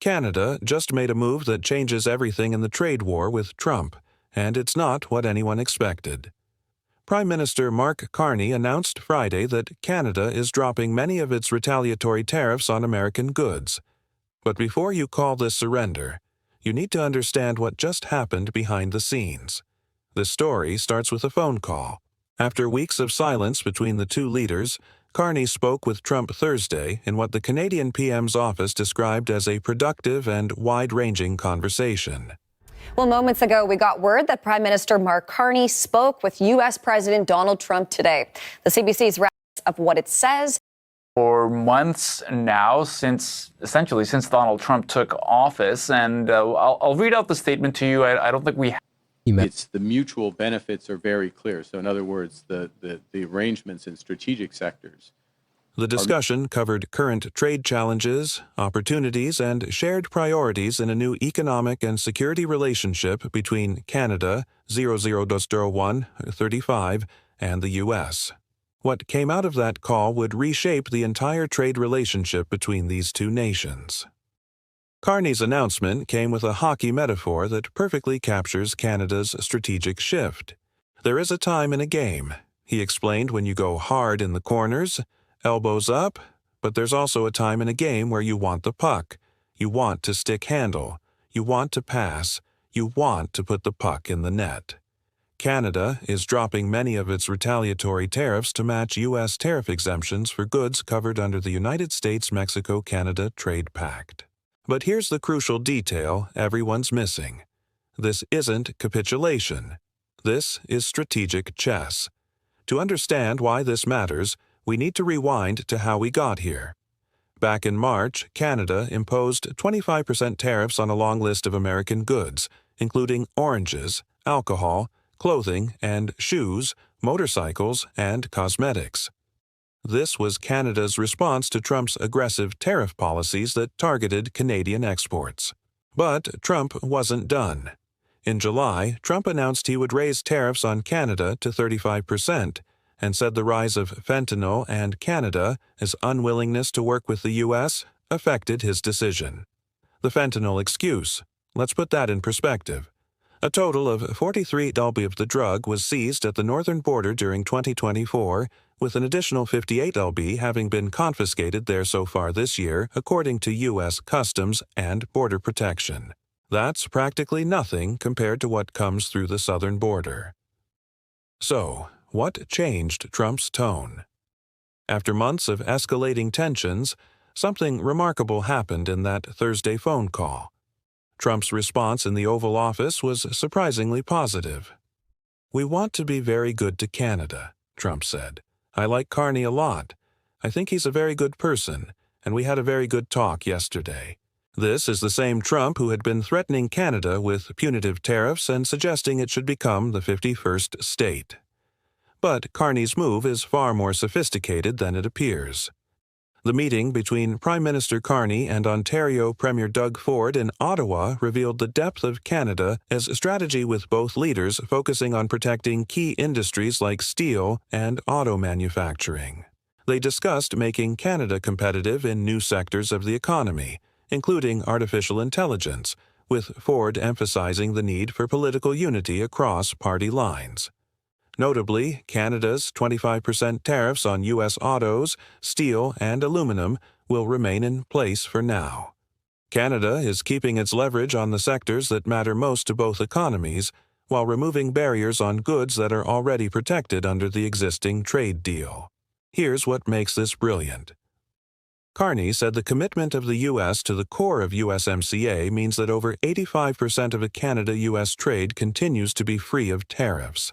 Canada just made a move that changes everything in the trade war with Trump, and it's not what anyone expected. Prime Minister Mark Carney announced Friday that Canada is dropping many of its retaliatory tariffs on American goods. But before you call this surrender, you need to understand what just happened behind the scenes. The story starts with a phone call. After weeks of silence between the two leaders, Carney spoke with Trump Thursday in what the Canadian PM's office described as a productive and wide-ranging conversation. Well, moments ago, we got word that Prime Minister Mark Carney spoke with U.S. President Donald Trump today. The CBC's wrap up what it says. For months now, essentially since Donald Trump took office, and I'll read out the statement to you. I don't think we have. It's the mutual benefits are very clear. So in other words, the arrangements in strategic sectors. The discussion covered current trade challenges, opportunities, and shared priorities in a new economic and security relationship between Canada, 00-01-35, and the U.S. What came out of that call would reshape the entire trade relationship between these two nations. Carney's announcement came with a hockey metaphor that perfectly captures Canada's strategic shift. There is a time in a game, he explained, when you go hard in the corners, elbows up, but there's also a time in a game where you want the puck. You want to stick handle. You want to pass. You want to put the puck in the net. Canada is dropping many of its retaliatory tariffs to match U.S. tariff exemptions for goods covered under the United States-Mexico-Canada Trade Pact. But here's the crucial detail everyone's missing. This isn't capitulation. This is strategic chess. To understand why this matters, we need to rewind to how we got here. Back in March, Canada imposed 25% tariffs on a long list of American goods, including oranges, alcohol, clothing and shoes, motorcycles, and cosmetics. This was Canada's response to Trump's aggressive tariff policies that targeted Canadian exports. But Trump wasn't done. In July, Trump announced he would raise tariffs on Canada to 35%, and said the rise of fentanyl and Canada's unwillingness to work with the U.S. affected his decision. The fentanyl excuse. Let's put that in perspective. A total of 43 lb of the drug was seized at the northern border during 2024, with an additional 58 lb having been confiscated there so far this year, according to U.S. Customs and Border Protection. That's practically nothing compared to what comes through the southern border. So, what changed Trump's tone? After months of escalating tensions, something remarkable happened in that Thursday phone call. Trump's response in the Oval Office was surprisingly positive. "We want to be very good to Canada," Trump said. "I like Carney a lot. I think he's a very good person, and we had a very good talk yesterday." This is the same Trump who had been threatening Canada with punitive tariffs and suggesting it should become the 51st state. But Carney's move is far more sophisticated than it appears. The meeting between Prime Minister Carney and Ontario Premier Doug Ford in Ottawa revealed the depth of Canada as a strategy, with both leaders focusing on protecting key industries like steel and auto manufacturing. They discussed making Canada competitive in new sectors of the economy, including artificial intelligence, with Ford emphasizing the need for political unity across party lines. Notably, Canada's 25% tariffs on U.S. autos, steel, and aluminum will remain in place for now. Canada is keeping its leverage on the sectors that matter most to both economies, while removing barriers on goods that are already protected under the existing trade deal. Here's what makes this brilliant. Carney said the commitment of the U.S. to the core of USMCA means that over 85% of a Canada-U.S. trade continues to be free of tariffs.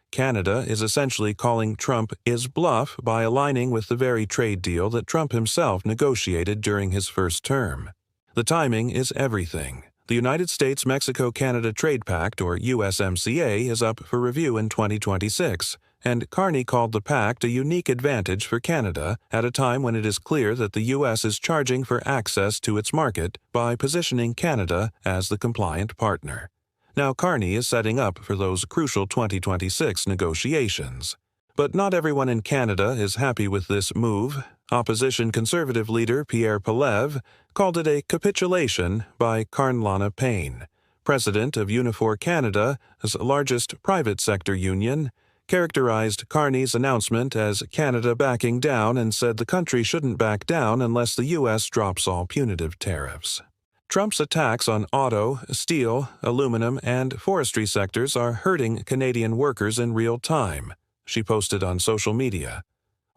Canada is essentially calling Trump his bluff by aligning with the very trade deal that Trump himself negotiated during his first term. The timing is everything. The United States-Mexico-Canada Trade Pact, or USMCA, is up for review in 2026, and Carney called the pact a unique advantage for Canada at a time when it is clear that the U.S. is charging for access to its market by positioning Canada as the compliant partner. Now Carney is setting up for those crucial 2026 negotiations. But not everyone in Canada is happy with this move. Opposition Conservative leader Pierre Poilievre called it a capitulation by Carney Payne, president of Unifor Canada's largest private sector union, characterized Carney's announcement as Canada backing down and said the country shouldn't back down unless the U.S. drops all punitive tariffs. Trump's attacks on auto, steel, aluminum, and forestry sectors are hurting Canadian workers in real time, she posted on social media.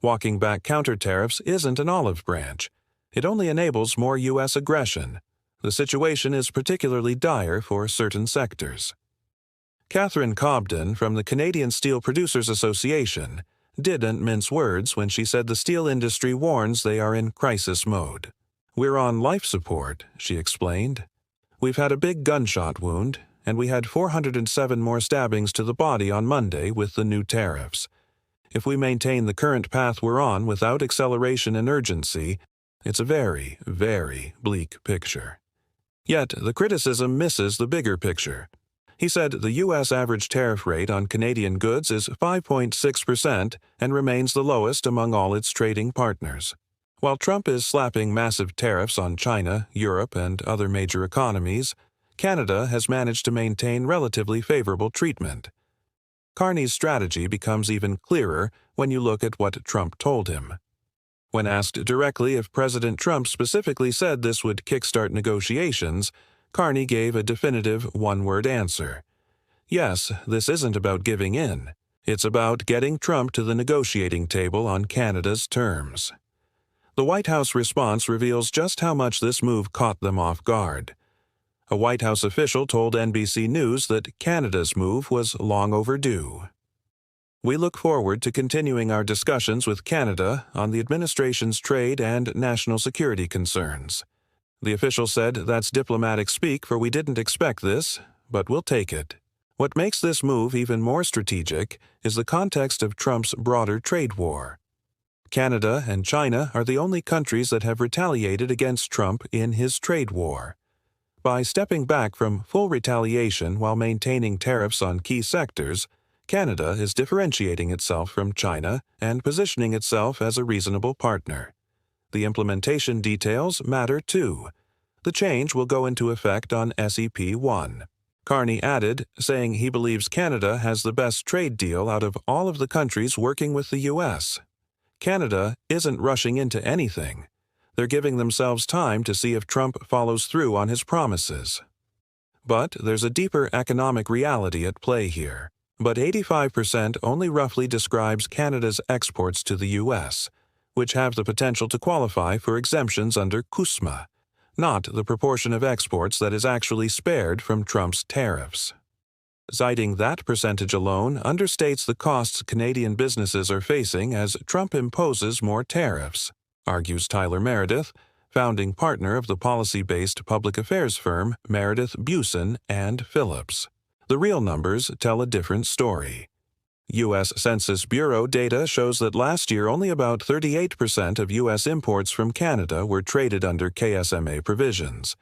Walking back counter tariffs isn't an olive branch. It only enables more U.S. aggression. The situation is particularly dire for certain sectors. Catherine Cobden from the Canadian Steel Producers Association didn't mince words when she said the steel industry warns they are in crisis mode. "We're on life support," she explained. "We've had a big gunshot wound, and we had 407 more stabbings to the body on Monday with the new tariffs. If we maintain the current path we're on without acceleration and urgency, it's a very, very bleak picture." Yet the criticism misses the bigger picture. He said the U.S. average tariff rate on Canadian goods is 5.6% and remains the lowest among all its trading partners. While Trump is slapping massive tariffs on China, Europe, and other major economies, Canada has managed to maintain relatively favorable treatment. Carney's strategy becomes even clearer when you look at what Trump told him. When asked directly if President Trump specifically said this would kickstart negotiations, Carney gave a definitive one-word answer. Yes, this isn't about giving in. It's about getting Trump to the negotiating table on Canada's terms. The White House response reveals just how much this move caught them off guard. A White House official told NBC News that Canada's move was long overdue. "We look forward to continuing our discussions with Canada on the administration's trade and national security concerns." The official said that's diplomatic speak, for we didn't expect this, but we'll take it. What makes this move even more strategic is the context of Trump's broader trade war. Canada and China are the only countries that have retaliated against Trump in his trade war. By stepping back from full retaliation while maintaining tariffs on key sectors, Canada is differentiating itself from China and positioning itself as a reasonable partner. The implementation details matter too. The change will go into effect on SEP 1. Carney added, saying he believes Canada has the best trade deal out of all of the countries working with the U.S. Canada isn't rushing into anything. They're giving themselves time to see if Trump follows through on his promises. But there's a deeper economic reality at play here. But 85% only roughly describes Canada's exports to the U.S., which have the potential to qualify for exemptions under CUSMA, not the proportion of exports that is actually spared from Trump's tariffs. Citing that percentage alone understates the costs Canadian businesses are facing as Trump imposes more tariffs, argues Tyler Meredith, founding partner of the policy-based public affairs firm Meredith Busen and Phillips. The real numbers tell a different story. U.S. Census Bureau data shows that last year only about 38% of U.S. imports from Canada were traded under KSMA provisions.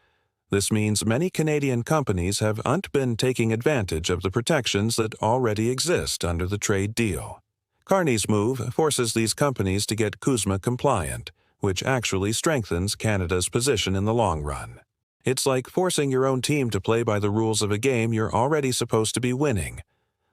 This means many Canadian companies haven't been taking advantage of the protections that already exist under the trade deal. Carney's move forces these companies to get CUSMA compliant, which actually strengthens Canada's position in the long run. It's like forcing your own team to play by the rules of a game you're already supposed to be winning.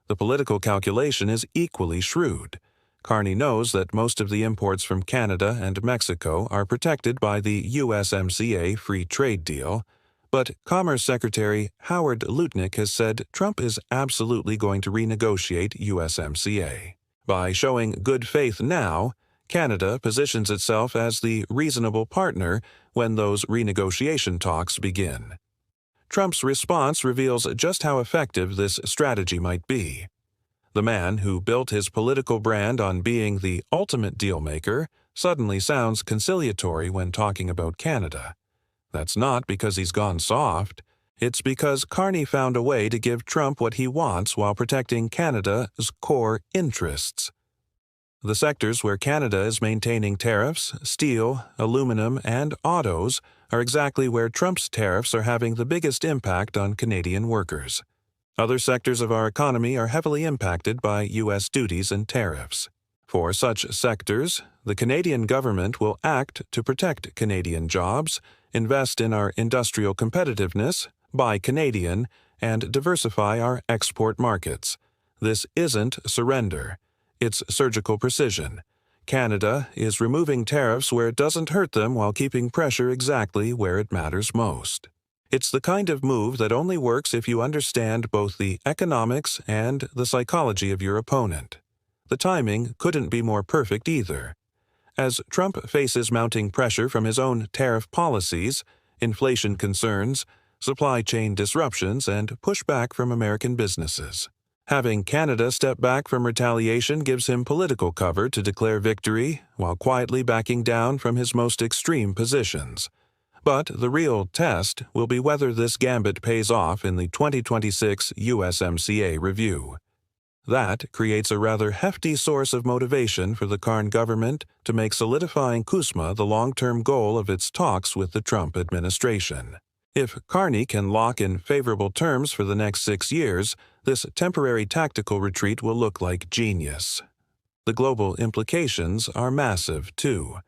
The political calculation is equally shrewd. Carney knows that most of the imports from Canada and Mexico are protected by the USMCA free trade deal, but Commerce Secretary Howard Lutnick has said Trump is absolutely going to renegotiate USMCA. By showing good faith now, Canada positions itself as the reasonable partner when those renegotiation talks begin. Trump's response reveals just how effective this strategy might be. The man who built his political brand on being the ultimate dealmaker suddenly sounds conciliatory when talking about Canada. That's not because he's gone soft. It's because Carney found a way to give Trump what he wants while protecting Canada's core interests. The sectors where Canada is maintaining tariffs, steel, aluminum, and autos, are exactly where Trump's tariffs are having the biggest impact on Canadian workers. Other sectors of our economy are heavily impacted by U.S. duties and tariffs. For such sectors, the Canadian government will act to protect Canadian jobs, invest in our industrial competitiveness, buy Canadian, and diversify our export markets. This isn't surrender. It's surgical precision. Canada is removing tariffs where it doesn't hurt them while keeping pressure exactly where it matters most. It's the kind of move that only works if you understand both the economics and the psychology of your opponent. The timing couldn't be more perfect either. As Trump faces mounting pressure from his own tariff policies, inflation concerns, supply chain disruptions, and pushback from American businesses. Having Canada step back from retaliation gives him political cover to declare victory while quietly backing down from his most extreme positions. But the real test will be whether this gambit pays off in the 2026 USMCA review. That creates a rather hefty source of motivation for the Carney government to make solidifying CUSMA the long-term goal of its talks with the Trump administration. If Carney can lock in favorable terms for the next 6 years, this temporary tactical retreat will look like genius. The global implications are massive, too.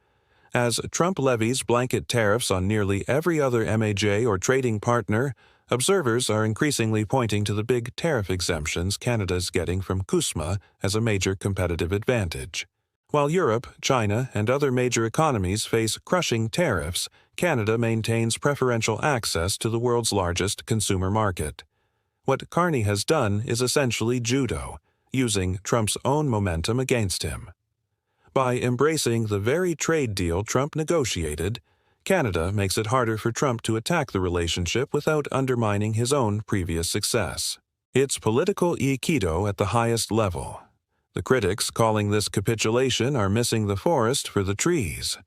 As Trump levies blanket tariffs on nearly every other MAJ or trading partner, observers are increasingly pointing to the big tariff exemptions Canada is getting from CUSMA as a major competitive advantage. While Europe, China, and other major economies face crushing tariffs, Canada maintains preferential access to the world's largest consumer market. What Carney has done is essentially judo, using Trump's own momentum against him. By embracing the very trade deal Trump negotiated, Canada makes it harder for Trump to attack the relationship without undermining his own previous success. It's political aikido at the highest level. The critics calling this capitulation are missing the forest for the trees.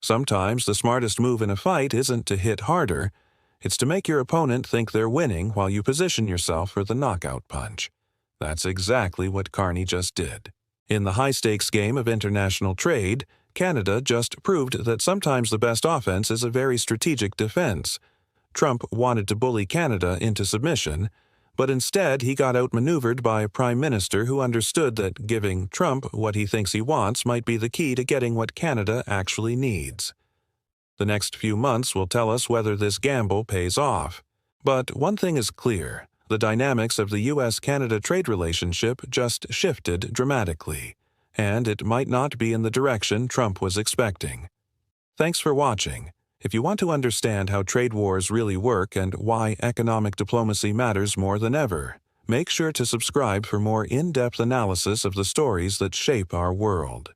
Sometimes the smartest move in a fight isn't to hit harder, it's to make your opponent think they're winning while you position yourself for the knockout punch. That's exactly what Carney just did. In the high-stakes game of international trade, Canada just proved that sometimes the best offense is a very strategic defense. Trump wanted to bully Canada into submission, but instead he got outmaneuvered by a prime minister who understood that giving Trump what he thinks he wants might be the key to getting what Canada actually needs. The next few months will tell us whether this gamble pays off. But one thing is clear. The dynamics of the U.S.-Canada trade relationship just shifted dramatically, and it might not be in the direction Trump was expecting. Thanks for watching. If you want to understand how trade wars really work and why economic diplomacy matters more than ever, make sure to subscribe for more in-depth analysis of the stories that shape our world.